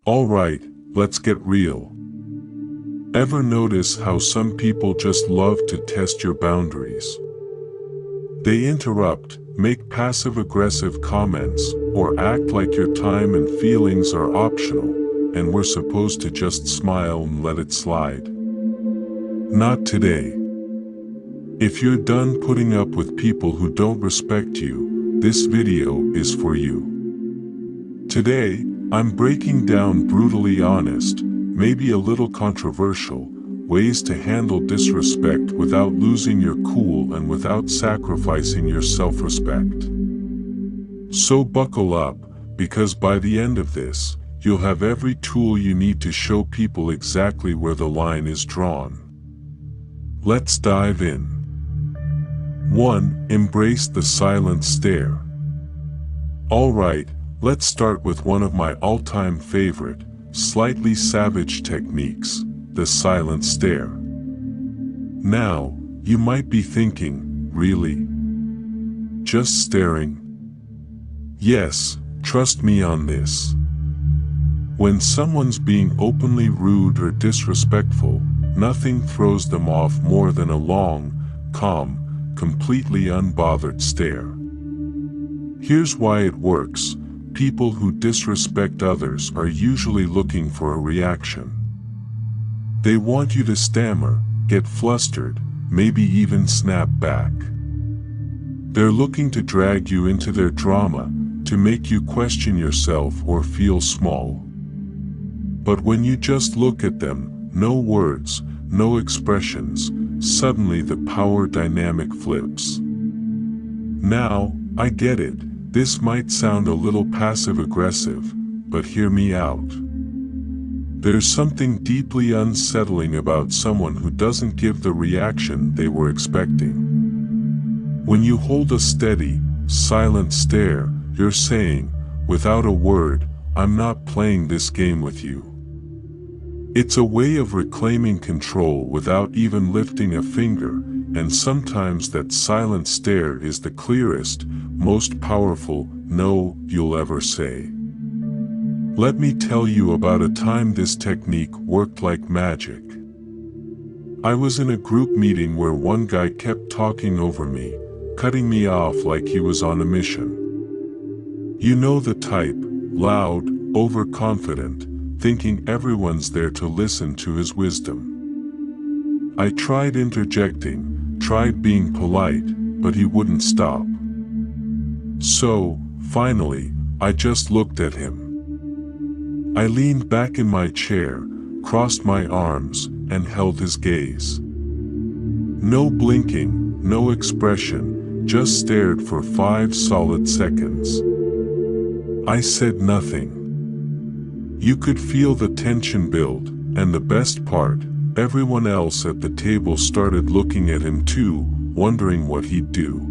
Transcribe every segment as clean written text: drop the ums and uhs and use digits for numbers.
Alright, let's get real. Ever notice how some people just love to test your boundaries? They interrupt, make passive-aggressive comments, or act like your time and feelings are optional, and we're supposed to just smile and let it slide. Not today. If you're done putting up with people who don't respect you, this video is for you. Today, I'm breaking down brutally honest, maybe a little controversial, ways to handle disrespect without losing your cool and without sacrificing your self-respect. So buckle up, because by the end of this, you'll have every tool you need to show people exactly where the line is drawn. Let's dive in. 1. Embrace the silent stare. Alright, let's start with one of my all-time favorite, slightly savage techniques, the silent stare. Now, you might be thinking, really? Just staring? Yes, trust me on this. When someone's being openly rude or disrespectful, nothing throws them off more than a long, calm, completely unbothered stare. Here's why it works. People who disrespect others are usually looking for a reaction. They want you to stammer, get flustered, maybe even snap back. They're looking to drag you into their drama, to make you question yourself or feel small. But when you just look at them, no words, no expressions, suddenly the power dynamic flips. Now, I get it. This might sound a little passive-aggressive, but hear me out. There's something deeply unsettling about someone who doesn't give the reaction they were expecting. When you hold a steady, silent stare, you're saying, without a word, I'm not playing this game with you. It's a way of reclaiming control without even lifting a finger, and sometimes that silent stare is the clearest, most powerful no you'll ever say. Let me tell you about a time this technique worked like magic. I was in a group meeting where one guy kept talking over me, cutting me off like he was on a mission. You know the type, loud, overconfident, thinking everyone's there to listen to his wisdom. I tried interjecting, tried being polite, but he wouldn't stop. So, finally, I just looked at him. I leaned back in my chair, crossed my arms, and held his gaze. No blinking, no expression, just stared for 5 solid seconds. I said nothing. You could feel the tension build, and the best part, everyone else at the table started looking at him too, wondering what he'd do.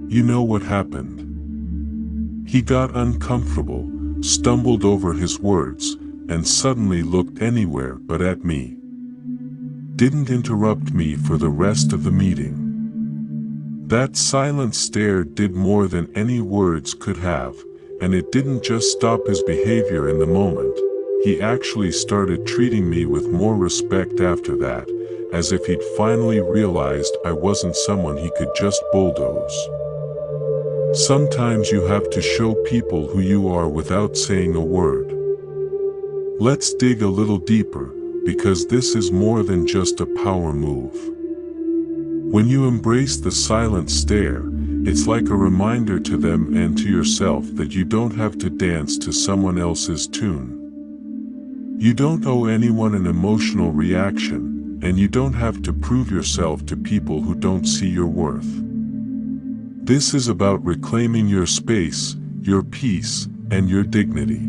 You know what happened? He got uncomfortable, stumbled over his words, and suddenly looked anywhere but at me. Didn't interrupt me for the rest of the meeting. That silent stare did more than any words could have, and it didn't just stop his behavior in the moment. He actually started treating me with more respect after that, as if he'd finally realized I wasn't someone he could just bulldoze. Sometimes you have to show people who you are without saying a word. Let's dig a little deeper, because this is more than just a power move. When you embrace the silent stare, it's like a reminder to them and to yourself that you don't have to dance to someone else's tune. You don't owe anyone an emotional reaction, and you don't have to prove yourself to people who don't see your worth. This is about reclaiming your space, your peace, and your dignity.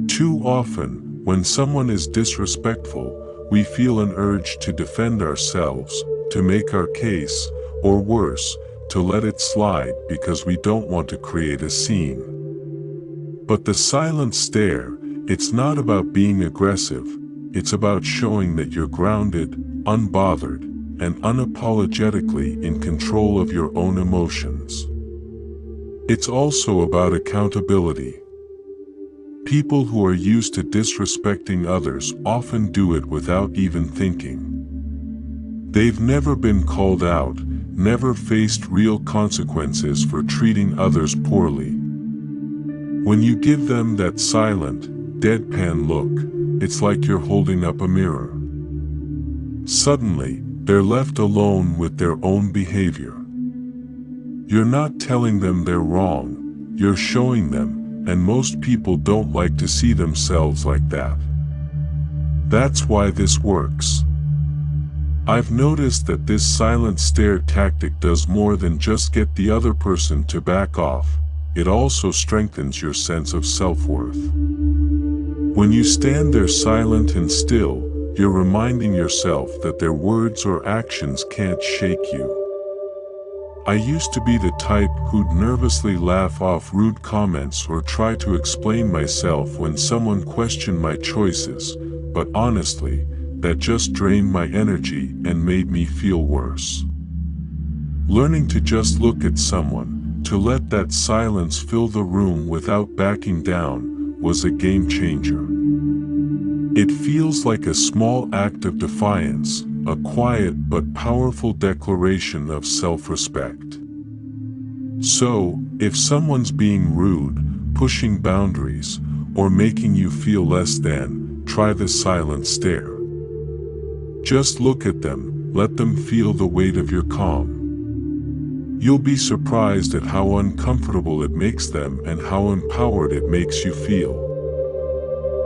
Too often, when someone is disrespectful, we feel an urge to defend ourselves, to make our case, or worse, to let it slide because we don't want to create a scene. But the silent stare, it's not about being aggressive, it's about showing that you're grounded, unbothered, and unapologetically in control of your own emotions. It's also about accountability. People who are used to disrespecting others often do it without even thinking. They've never been called out, never faced real consequences for treating others poorly. When you give them that silent, deadpan look, it's like you're holding up a mirror. Suddenly, they're left alone with their own behavior. You're not telling them they're wrong, you're showing them, and most people don't like to see themselves like that. That's why this works. I've noticed that this silent stare tactic does more than just get the other person to back off, it also strengthens your sense of self-worth. When you stand there silent and still, you're reminding yourself that their words or actions can't shake you. I used to be the type who'd nervously laugh off rude comments or try to explain myself when someone questioned my choices, but honestly, that just drained my energy and made me feel worse. Learning to just look at someone, to let that silence fill the room without backing down, was a game changer. It feels like a small act of defiance, a quiet but powerful declaration of self-respect. So, if someone's being rude, pushing boundaries, or making you feel less than, try the silent stare. Just look at them, let them feel the weight of your calm. You'll be surprised at how uncomfortable it makes them and how empowered it makes you feel.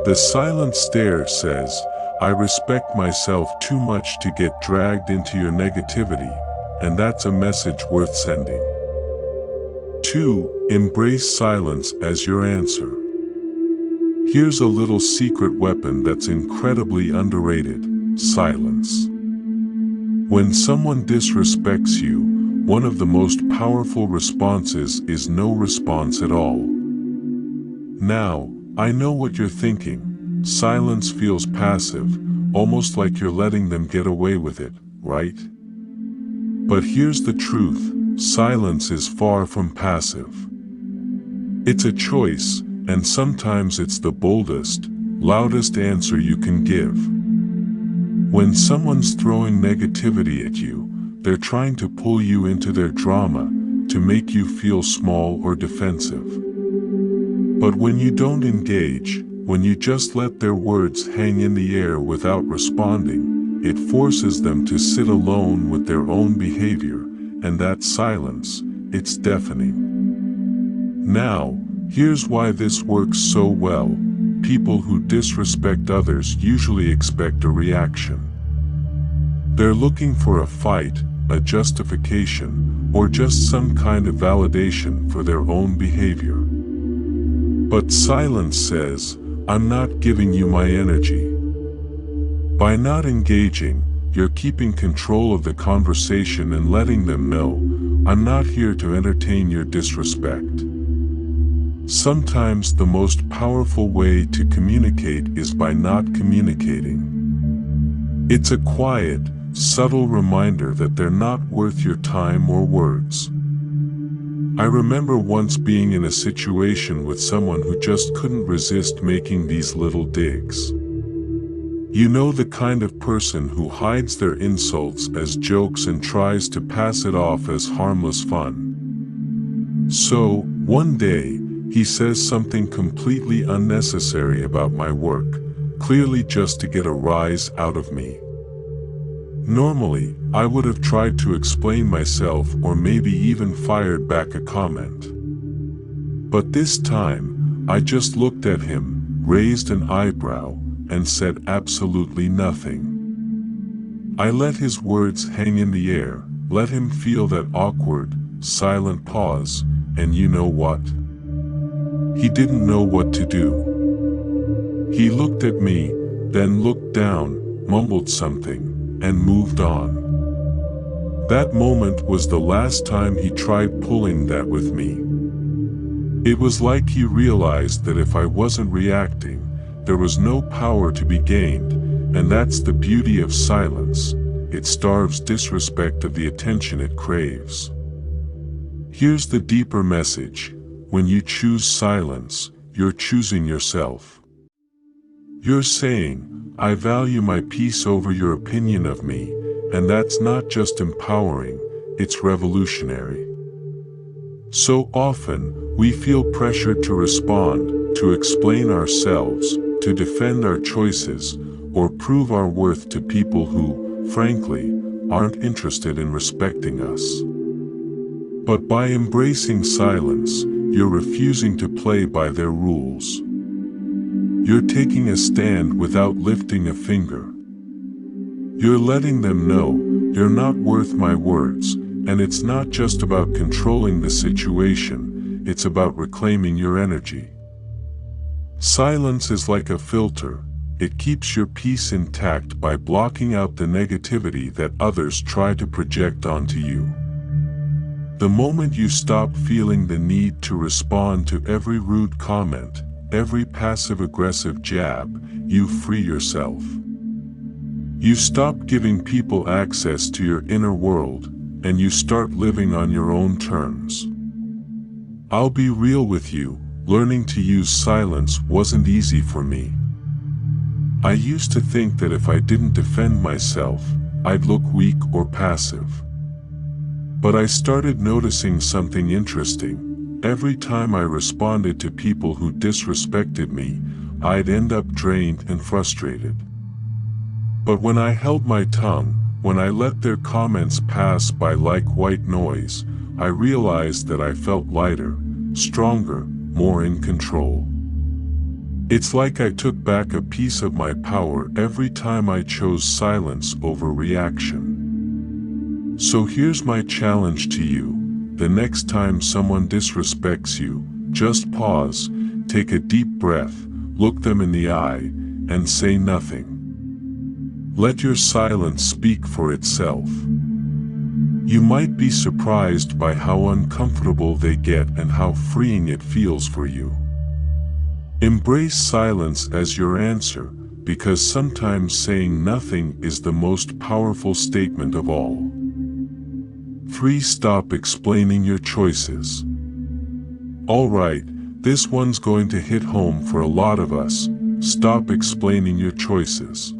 The silent stare says, I respect myself too much to get dragged into your negativity, and that's a message worth sending. 2. Embrace silence as your answer. Here's a little secret weapon that's incredibly underrated: silence. When someone disrespects you, one of the most powerful responses is no response at all. Now, I know what you're thinking. Silence feels passive, almost like you're letting them get away with it, right? But here's the truth: silence is far from passive. It's a choice, and sometimes it's the boldest, loudest answer you can give. When someone's throwing negativity at you, they're trying to pull you into their drama, to make you feel small or defensive. But when you don't engage, when you just let their words hang in the air without responding, it forces them to sit alone with their own behavior, and that silence, it's deafening. Now, here's why this works so well. People who disrespect others usually expect a reaction. They're looking for a fight, a justification, or just some kind of validation for their own behavior. But silence says, I'm not giving you my energy. By not engaging, you're keeping control of the conversation and letting them know, I'm not here to entertain your disrespect. Sometimes the most powerful way to communicate is by not communicating. It's a quiet, subtle reminder that they're not worth your time or words. I remember once being in a situation with someone who just couldn't resist making these little digs. You know, the kind of person who hides their insults as jokes and tries to pass it off as harmless fun. So, one day, he says something completely unnecessary about my work, clearly just to get a rise out of me. Normally, I would have tried to explain myself or maybe even fired back a comment. But this time, I just looked at him, raised an eyebrow, and said absolutely nothing. I let his words hang in the air, let him feel that awkward, silent pause, and you know what? He didn't know what to do. He looked at me, then looked down, mumbled something, and moved on. That moment was the last time he tried pulling that with me. It was like he realized that if I wasn't reacting, there was no power to be gained, and that's the beauty of silence. It starves disrespect of the attention it craves. Here's the deeper message: when you choose silence, you're choosing yourself. You're saying, I value my peace over your opinion of me, and that's not just empowering, it's revolutionary. So often, we feel pressured to respond, to explain ourselves, to defend our choices, or prove our worth to people who, frankly, aren't interested in respecting us. But by embracing silence, you're refusing to play by their rules. You're taking a stand without lifting a finger. You're letting them know, you're not worth my words, and it's not just about controlling the situation, it's about reclaiming your energy. Silence is like a filter. It keeps your peace intact by blocking out the negativity that others try to project onto you. The moment you stop feeling the need to respond to every rude comment, every passive-aggressive jab, you free yourself. You stop giving people access to your inner world, and you start living on your own terms. I'll be real with you, learning to use silence wasn't easy for me. I used to think that if I didn't defend myself, I'd look weak or passive. But I started noticing something interesting. Every time I responded to people who disrespected me, I'd end up drained and frustrated. But when I held my tongue, when I let their comments pass by like white noise, I realized that I felt lighter, stronger, more in control. It's like I took back a piece of my power every time I chose silence over reaction. So here's my challenge to you. The next time someone disrespects you, just pause, take a deep breath, look them in the eye, and say nothing. Let your silence speak for itself. You might be surprised by how uncomfortable they get and how freeing it feels for you. Embrace silence as your answer, because sometimes saying nothing is the most powerful statement of all. 3. Stop explaining your choices. Alright, this one's going to hit home for a lot of us. Stop explaining your choices.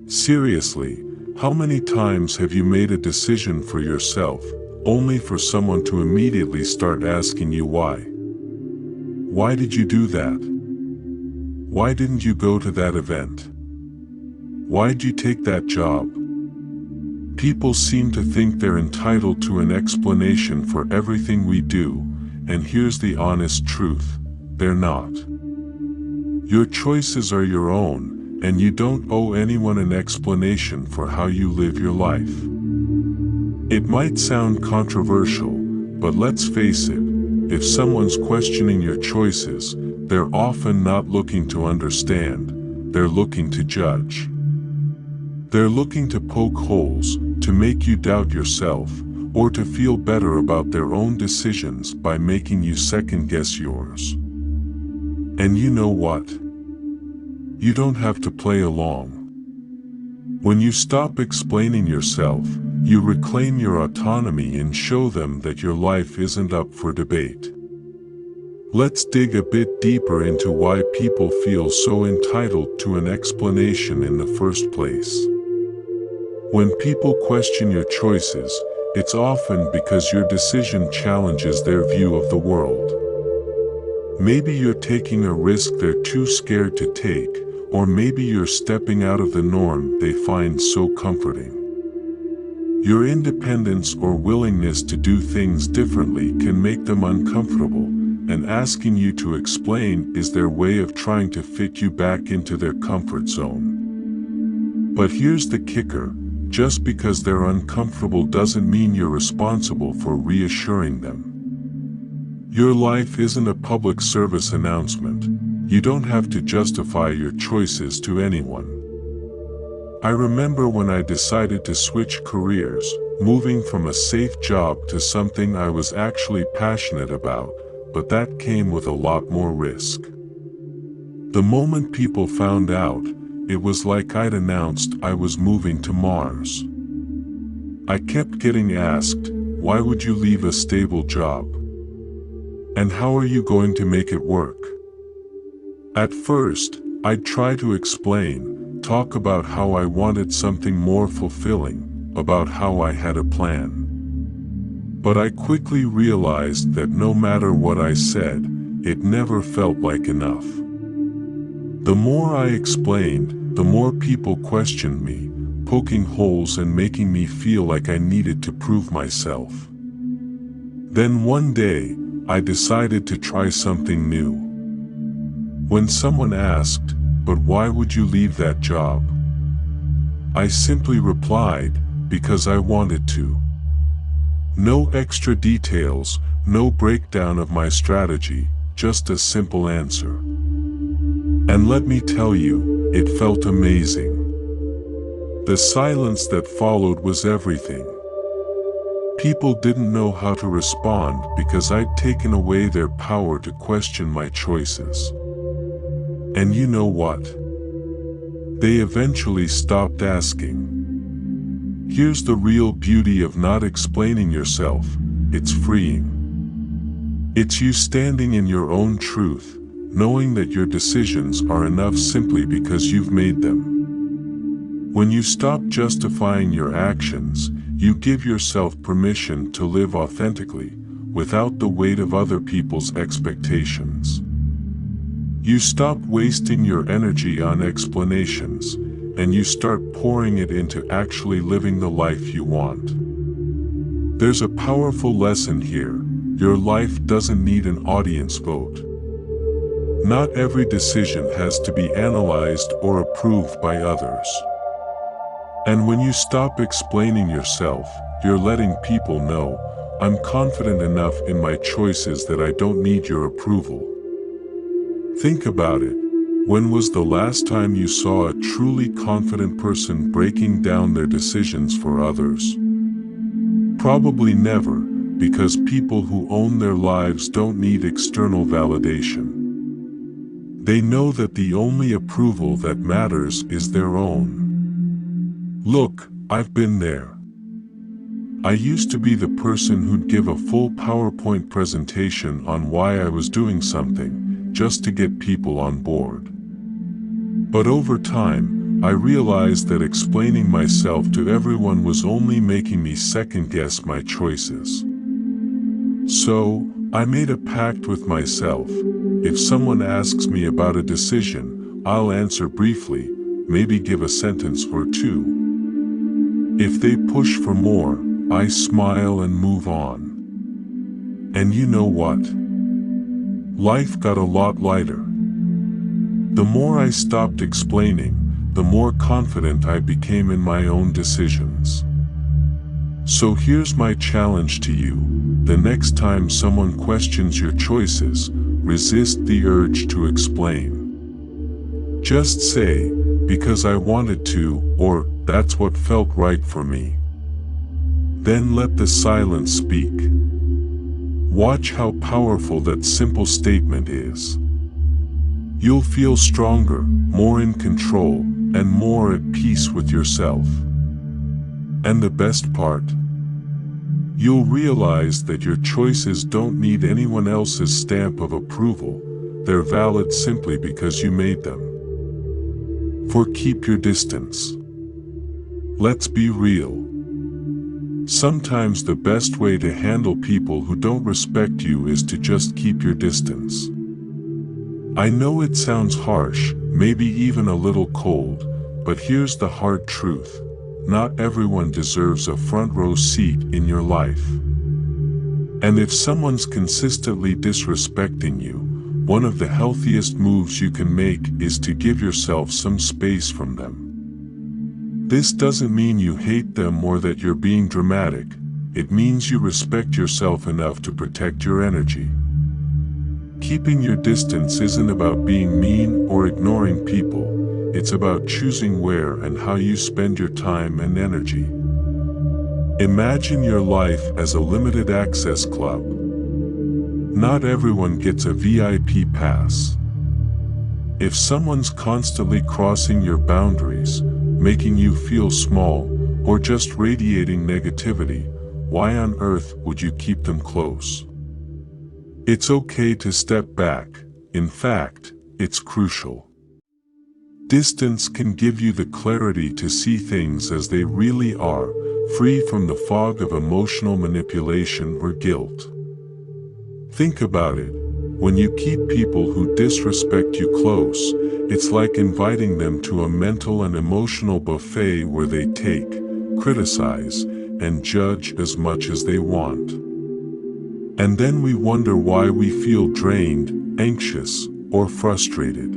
Seriously, how many times have you made a decision for yourself, only for someone to immediately start asking you why? Why did you do that? Why didn't you go to that event? Why'd you take that job? People seem to think they're entitled to an explanation for everything we do, and here's the honest truth: they're not. Your choices are your own, and you don't owe anyone an explanation for how you live your life. It might sound controversial, but let's face it, if someone's questioning your choices, they're often not looking to understand, they're looking to judge. They're looking to poke holes, to make you doubt yourself, or to feel better about their own decisions by making you second-guess yours. And you know what? You don't have to play along. When you stop explaining yourself, you reclaim your autonomy and show them that your life isn't up for debate. Let's dig a bit deeper into why people feel so entitled to an explanation in the first place. When people question your choices, it's often because your decision challenges their view of the world. Maybe you're taking a risk they're too scared to take, or maybe you're stepping out of the norm they find so comforting. Your independence or willingness to do things differently can make them uncomfortable, and asking you to explain is their way of trying to fit you back into their comfort zone. But here's the kicker: just because they're uncomfortable doesn't mean you're responsible for reassuring them. Your life isn't a public service announcement. You don't have to justify your choices to anyone. I remember when I decided to switch careers, moving from a safe job to something I was actually passionate about, but that came with a lot more risk. The moment people found out, it was like I'd announced I was moving to Mars. I kept getting asked, "Why would you leave a stable job? And how are you going to make it work?" At first, I'd try to explain, talk about how I wanted something more fulfilling, about how I had a plan. But I quickly realized that no matter what I said, it never felt like enough. The more I explained, the more people questioned me, poking holes and making me feel like I needed to prove myself. Then one day, I decided to try something new. When someone asked, "But why would you leave that job?" I simply replied, "Because I wanted to." No extra details, no breakdown of my strategy, just a simple answer. And let me tell you, it felt amazing. The silence that followed was everything. People didn't know how to respond because I'd taken away their power to question my choices. And you know what? They eventually stopped asking. Here's the real beauty of not explaining yourself: it's freeing. It's you standing in your own truth, knowing that your decisions are enough simply because you've made them. When you stop justifying your actions, you give yourself permission to live authentically, without the weight of other people's expectations. You stop wasting your energy on explanations, and you start pouring it into actually living the life you want. There's a powerful lesson here: your life doesn't need an audience vote. Not every decision has to be analyzed or approved by others. And when you stop explaining yourself, you're letting people know, "I'm confident enough in my choices that I don't need your approval." Think about it. When was the last time you saw a truly confident person breaking down their decisions for others? Probably never, because people who own their lives don't need external validation. They know that the only approval that matters is their own. Look, I've been there. I used to be the person who'd give a full PowerPoint presentation on why I was doing something, just to get people on board. But over time, I realized that explaining myself to everyone was only making me second-guess my choices. So, I made a pact with myself: if someone asks me about a decision, I'll answer briefly, maybe give a sentence or two. If they push for more, I smile and move on. And you know what? Life got a lot lighter. The more I stopped explaining, the more confident I became in my own decisions. So here's my challenge to you: the next time someone questions your choices, resist the urge to explain. Just say, "Because I wanted to," or "That's what felt right for me." Then let the silence speak. Watch how powerful that simple statement is. You'll feel stronger, more in control, and more at peace with yourself. And the best part? You'll realize that your choices don't need anyone else's stamp of approval. They're valid simply because you made them. For keep your distance. Let's be real. Sometimes the best way to handle people who don't respect you is to just keep your distance. I know it sounds harsh, maybe even a little cold, but here's the hard truth: not everyone deserves a front row seat in your life. And if someone's consistently disrespecting you, one of the healthiest moves you can make is to give yourself some space from them. This doesn't mean you hate them or that you're being dramatic. It means you respect yourself enough to protect your energy. Keeping your distance isn't about being mean or ignoring people. It's about choosing where and how you spend your time and energy. Imagine your life as a limited access club. Not everyone gets a VIP pass. If someone's constantly crossing your boundaries, making you feel small, or just radiating negativity, why on earth would you keep them close? It's okay to step back. In fact, it's crucial. Distance can give you the clarity to see things as they really are, free from the fog of emotional manipulation or guilt. Think about it. When you keep people who disrespect you close, it's like inviting them to a mental and emotional buffet where they take, criticize, and judge as much as they want. And then we wonder why we feel drained, anxious, or frustrated.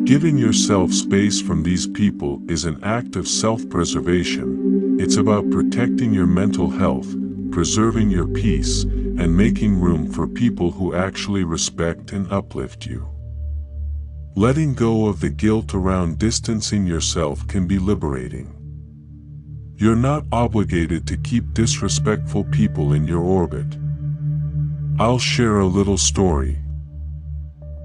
Giving yourself space from these people is an act of self-preservation. It's about protecting your mental health, preserving your peace, and making room for people who actually respect and uplift you. Letting go of the guilt around distancing yourself can be liberating. You're not obligated to keep disrespectful people in your orbit. I'll share a little story.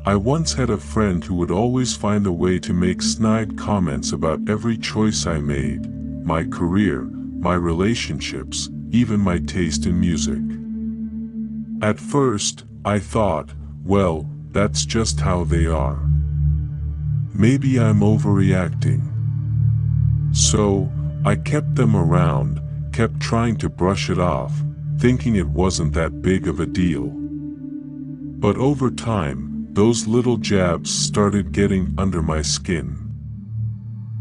I once had a friend who would always find a way to make snide comments about every choice I made, my career, my relationships, even my taste in music. At first, I thought, well, that's just how they are. Maybe I'm overreacting. So, I kept them around, kept trying to brush it off, thinking it wasn't that big of a deal. But over time, those little jabs started getting under my skin.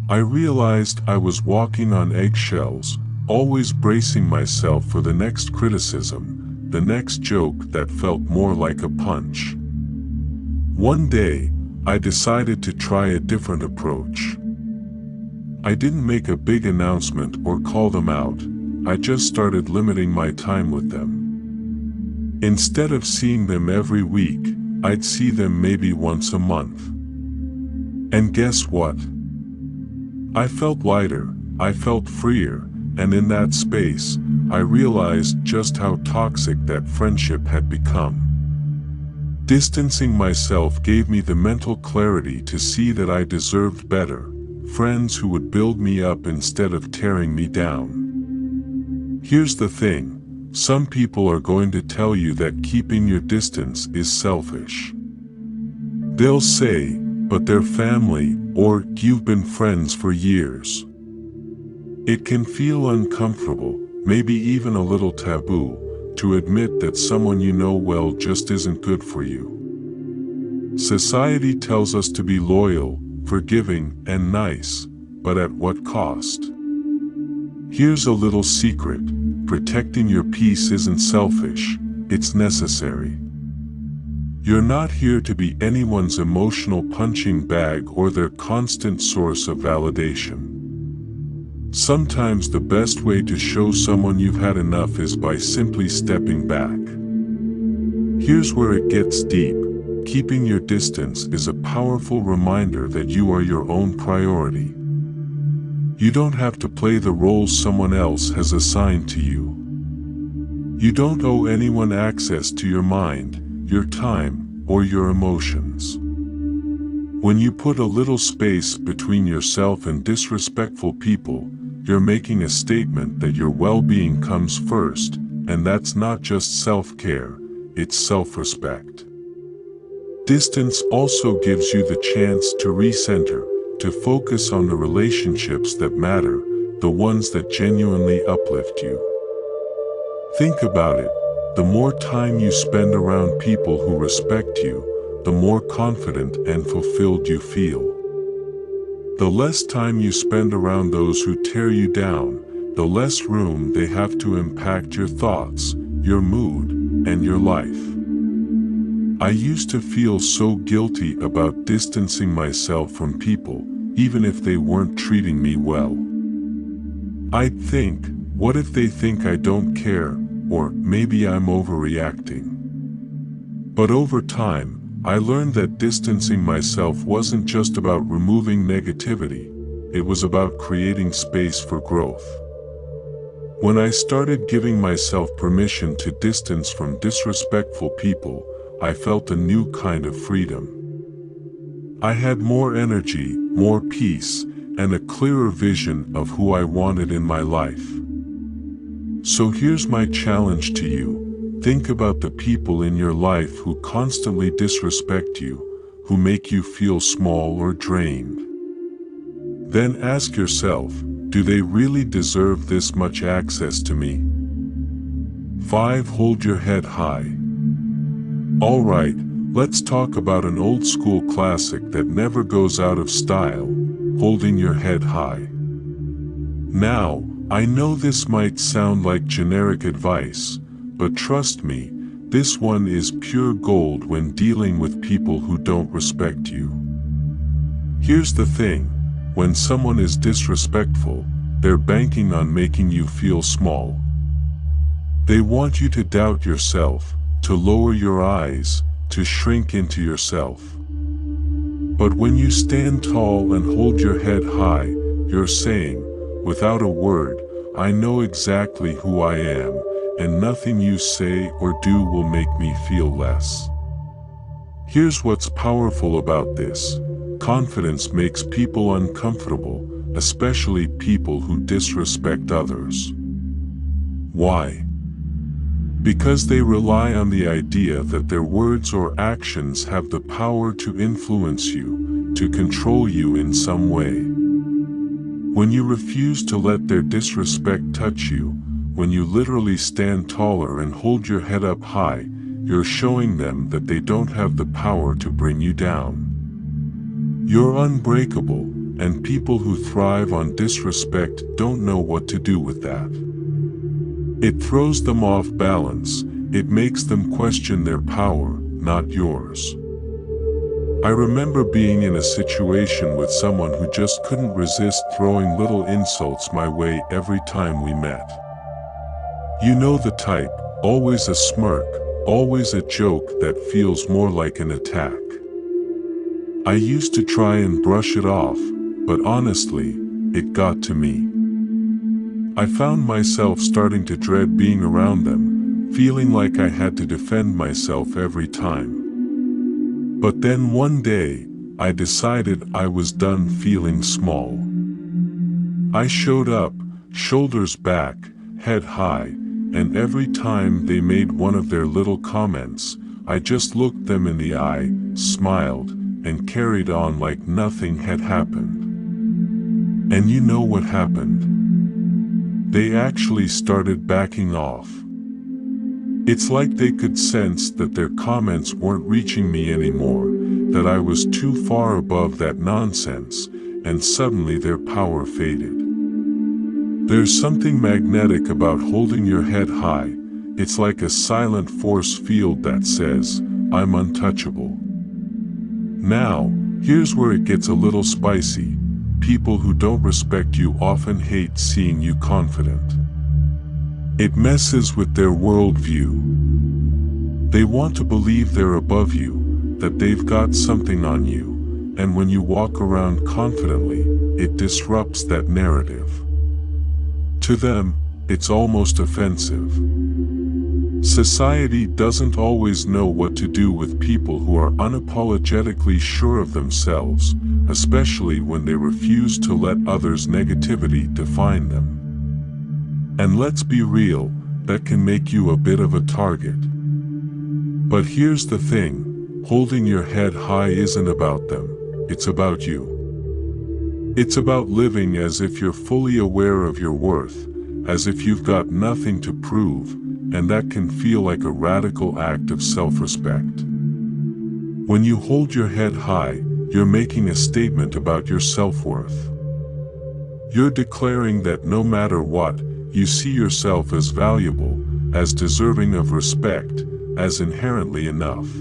I realized I was walking on eggshells, always bracing myself for the next criticism, the next joke that felt more like a punch. One day, I decided to try a different approach. I didn't make a big announcement or call them out, I just started limiting my time with them. Instead of seeing them every week, I'd see them maybe once a month. And guess what? I felt lighter, I felt freer, and in that space, I realized just how toxic that friendship had become. Distancing myself gave me the mental clarity to see that I deserved better, friends who would build me up instead of tearing me down. Here's the thing. Some people are going to tell you that keeping your distance is selfish. They'll say, but they're family, or you've been friends for years. It can feel uncomfortable, maybe even a little taboo, to admit that someone you know well just isn't good for you. Society tells us to be loyal, forgiving, and nice, but at what cost? Here's a little secret. Protecting your peace isn't selfish, it's necessary. You're not here to be anyone's emotional punching bag or their constant source of validation. Sometimes the best way to show someone you've had enough is by simply stepping back. Here's where it gets deep. Keeping your distance is a powerful reminder that you are your own priority. You don't have to play the roles someone else has assigned to you. You don't owe anyone access to your mind, your time, or your emotions. When you put a little space between yourself and disrespectful people, you're making a statement that your well-being comes first, and that's not just self-care, it's self-respect. Distance also gives you the chance to recenter, to focus on the relationships that matter, the ones that genuinely uplift you. Think about it. The more time you spend around people who respect you, the more confident and fulfilled you feel. The less time you spend around those who tear you down, the less room they have to impact your thoughts, your mood, and your life. I used to feel so guilty about distancing myself from people, even if they weren't treating me well. I'd think, what if they think I don't care, or maybe I'm overreacting? But over time, I learned that distancing myself wasn't just about removing negativity, it was about creating space for growth. When I started giving myself permission to distance from disrespectful people, I felt a new kind of freedom. I had more energy, more peace, and a clearer vision of who I wanted in my life. So here's my challenge to you. Think about the people in your life who constantly disrespect you, who make you feel small or drained. Then ask yourself, do they really deserve this much access to me? 5. Hold your head high. Alright, let's talk about an old school classic that never goes out of style, holding your head high. Now, I know this might sound like generic advice, but trust me, this one is pure gold when dealing with people who don't respect you. Here's the thing, when someone is disrespectful, they're banking on making you feel small. They want you to doubt yourself, to lower your eyes, to shrink into yourself. But when you stand tall and hold your head high, you're saying, without a word, I know exactly who I am, and nothing you say or do will make me feel less. Here's what's powerful about this. Confidence makes people uncomfortable, especially people who disrespect others. Why? Because they rely on the idea that their words or actions have the power to influence you, to control you in some way. When you refuse to let their disrespect touch you, when you literally stand taller and hold your head up high, you're showing them that they don't have the power to bring you down. You're unbreakable, and people who thrive on disrespect don't know what to do with that. It throws them off balance, it makes them question their power, not yours. I remember being in a situation with someone who just couldn't resist throwing little insults my way every time we met. You know the type, always a smirk, always a joke that feels more like an attack. I used to try and brush it off, but honestly, it got to me. I found myself starting to dread being around them, feeling like I had to defend myself every time. But then one day, I decided I was done feeling small. I showed up, shoulders back, head high, and every time they made one of their little comments, I just looked them in the eye, smiled, and carried on like nothing had happened. And you know what happened? They actually started backing off. It's like they could sense that their comments weren't reaching me anymore, that I was too far above that nonsense, and suddenly their power faded. There's something magnetic about holding your head high. It's like a silent force field that says, I'm untouchable. Now, here's where it gets a little spicy. People who don't respect you often hate seeing you confident. It messes with their worldview. They want to believe they're above you, that they've got something on you, and when you walk around confidently, it disrupts that narrative. To them, it's almost offensive. Society doesn't always know what to do with people who are unapologetically sure of themselves, especially when they refuse to let others' negativity define them. And let's be real, that can make you a bit of a target. But here's the thing, holding your head high isn't about them, it's about you. It's about living as if you're fully aware of your worth, as if you've got nothing to prove, and that can feel like a radical act of self-respect. When you hold your head high, you're making a statement about your self-worth. You're declaring that no matter what, you see yourself as valuable, as deserving of respect, as inherently enough.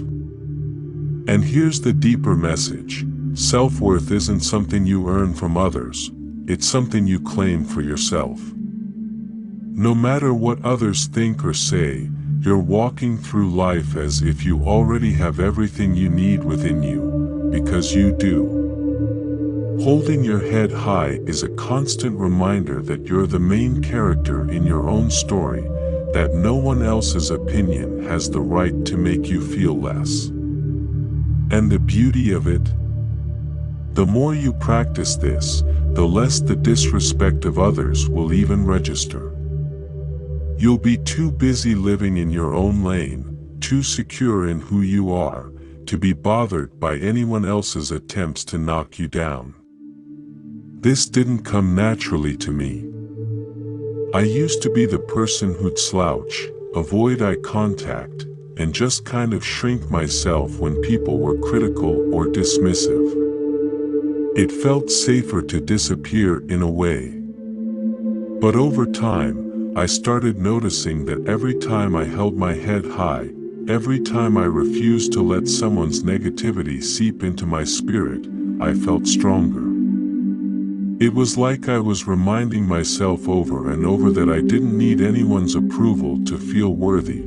And here's the deeper message. Self-worth isn't something you earn from others, it's something you claim for yourself. No matter what others think or say, you're walking through life as if you already have everything you need within you, because you do. Holding your head high is a constant reminder that you're the main character in your own story, that no one else's opinion has the right to make you feel less. And the beauty of it? The more you practice this, the less the disrespect of others will even register. You'll be too busy living in your own lane, too secure in who you are, to be bothered by anyone else's attempts to knock you down. This didn't come naturally to me. I used to be the person who'd slouch, avoid eye contact, and just kind of shrink myself when people were critical or dismissive. It felt safer to disappear in a way. But over time, I started noticing that every time I held my head high, every time I refused to let someone's negativity seep into my spirit, I felt stronger. It was like I was reminding myself over and over that I didn't need anyone's approval to feel worthy.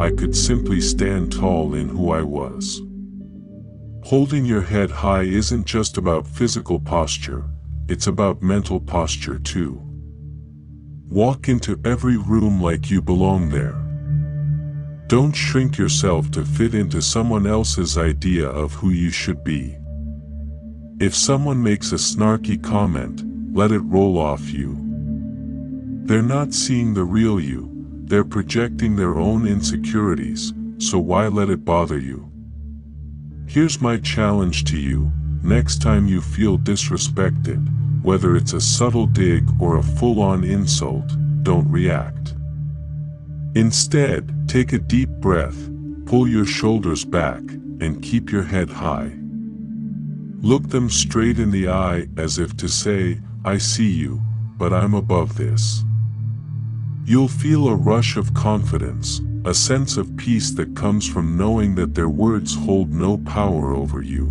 I could simply stand tall in who I was. Holding your head high isn't just about physical posture, it's about mental posture too. Walk into every room like you belong there. Don't shrink yourself to fit into someone else's idea of who you should be. If someone makes a snarky comment, let it roll off you. They're not seeing the real you, they're projecting their own insecurities, so why let it bother you? Here's my challenge to you: next time you feel disrespected, whether it's a subtle dig or a full-on insult, don't react. Instead, take a deep breath, pull your shoulders back, and keep your head high. Look them straight in the eye as if to say, "I see you, but I'm above this." You'll feel a rush of confidence, a sense of peace that comes from knowing that their words hold no power over you.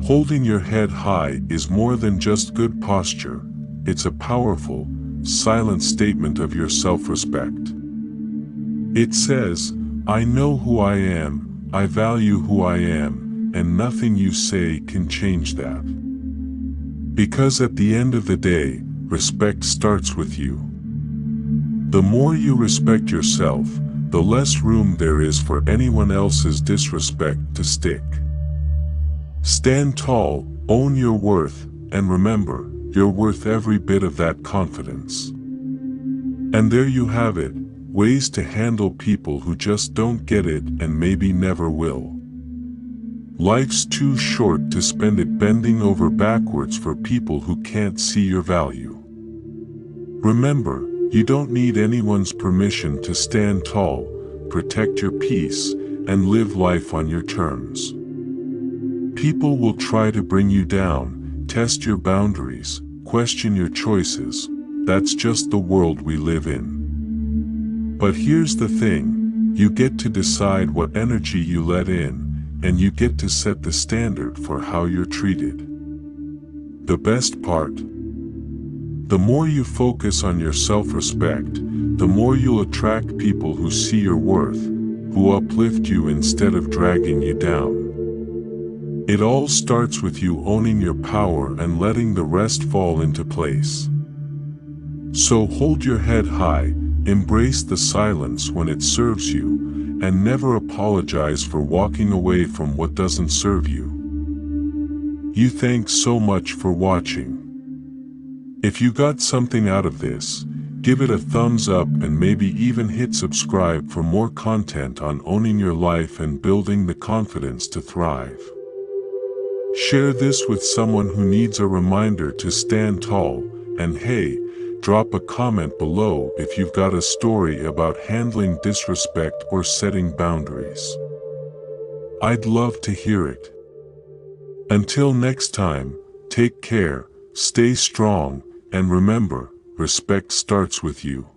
Holding your head high is more than just good posture, it's a powerful, silent statement of your self-respect. It says, "I know who I am, I value who I am, and nothing you say can change that." Because at the end of the day, respect starts with you. The more you respect yourself, the less room there is for anyone else's disrespect to stick. Stand tall, own your worth, and remember, you're worth every bit of that confidence. And there you have it, ways to handle people who just don't get it and maybe never will. Life's too short to spend it bending over backwards for people who can't see your value. Remember, you don't need anyone's permission to stand tall, protect your peace, and live life on your terms. People will try to bring you down, test your boundaries, question your choices. That's just the world we live in. But here's the thing, you get to decide what energy you let in, and you get to set the standard for how you're treated. The best part? The more you focus on your self-respect, the more you'll attract people who see your worth, who uplift you instead of dragging you down. It all starts with you owning your power and letting the rest fall into place. So hold your head high, embrace the silence when it serves you, and never apologize for walking away from what doesn't serve you. Thanks so much for watching. If you got something out of this, give it a thumbs up and maybe even hit subscribe for more content on owning your life and building the confidence to thrive. Share this with someone who needs a reminder to stand tall, and hey, drop a comment below if you've got a story about handling disrespect or setting boundaries. I'd love to hear it. Until next time, take care, stay strong, and remember, respect starts with you.